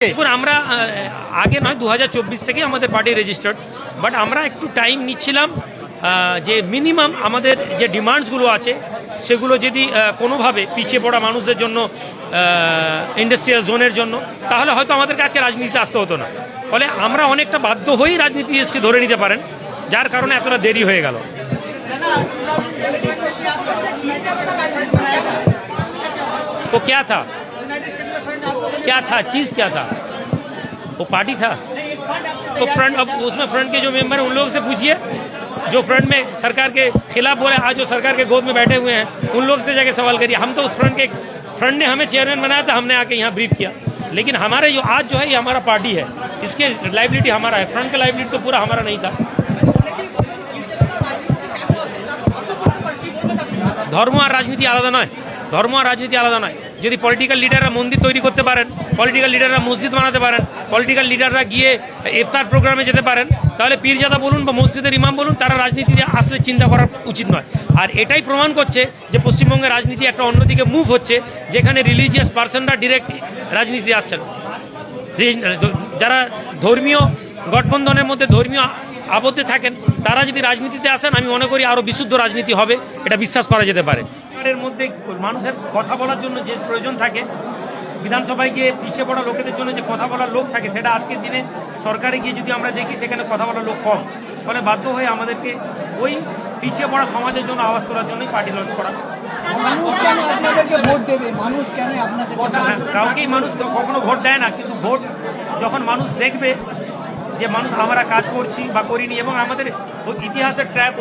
দেখুন আমরা আগে নয় 2024 থেকে আমাদের পার্টি রেজিস্টার্ড, বাট আমরা একটু টাইম নিচ্ছিলাম যে মিনিমাম আমাদের যে ডিমান্ডসগুলো আছে সেগুলো যদি কোনোভাবে পিছিয়ে পড়া মানুষদের জন্য, ইন্ডাস্ট্রিয়াল জোনের জন্য, তাহলে হয়তো আমাদের কাছে রাজনীতিতে আসতে হতো না। ফলে আমরা অনেকটা বাধ্য হয়েই রাজনীতি এসেছি ধরে নিতে পারেন, যার কারণে এতটা দেরি হয়ে গেল। वो क्या था, क्या था, चीज़ क्या था? वो पार्टी था। तो फ्रंट, अब उसमें फ्रंट के जो मेंबर हैं उन लोगों से पूछिए जो फ्रंट में सरकार के खिलाफ बोले, आज जो सरकार के गोद में बैठे हुए हैं उन लोग से जाके सवाल करिए। हम तो उस फ्रंट ने हमें चेयरमैन बनाया था, हमने आके यहाँ ब्रीफ किया, लेकिन हमारे जो आज जो है ये हमारा पार्टी है, इसके लाइबिलिटी हमारा है, फ्रंट का लाइबिलिटी तो पूरा हमारा नहीं था। ধর্ম আর রাজনীতি আলাদা নয়, ধর্ম আর রাজনীতি আলাদা নয়। যদি পলিটিক্যাল লিডাররা মন্দির তৈরি করতে পারেন, পলিটিক্যাল লিডাররা মসজিদ বানাতে পারেন, পলিটিক্যাল লিডাররা গিয়ে ইফতার প্রোগ্রামে যেতে পারেন, তাহলে পীরজাদা বলুন বা মসজিদের ইমাম বলুন, তারা রাজনীতিতে আসলে চিন্তা করা উচিত নয়। আর এটাই প্রমাণ করছে যে পশ্চিমবঙ্গের রাজনীতি একটা অন্যদিকে মুভ হচ্ছে, যেখানে রিলিজিয়াস পার্সনরা ডিরেক্ট রাজনীতিতে আসছেন। যারা ধর্মীয় গঠবন্ধনের মধ্যে ধর্মীয় আবদ্ধে থাকেন, তারা যদি রাজনীতিতে আসেন, আমি মনে করি আরও বিশুদ্ধ রাজনীতি হবে, এটা বিশ্বাস করা যেতে পারে। এর মধ্যে মানুষের কথা বলার জন্য যে প্রয়োজন থাকে, বিধানসভায় গিয়ে পিছিয়ে পড়া লোকেদের জন্য যে কথা বলার লোক থাকে, সেটা আজকের দিনে সরকারে গিয়ে যদি আমরা দেখি সেখানে কথা বলার লোক কম। ফলে বাধ্য হয়ে আমাদেরকে ওই পিছিয়ে পড়া সমাজের জন্য আওয়াজ তোলার জন্যই পার্টি লঞ্চ করা। কাউকেই মানুষ কখনো ভোট দেয় না, কিন্তু ভোট যখন মানুষ দেখবে যে মানুষ আমরা কাজ করছি বা করিনি, এবং আমাদের ইতিহাসের ট্র্যাক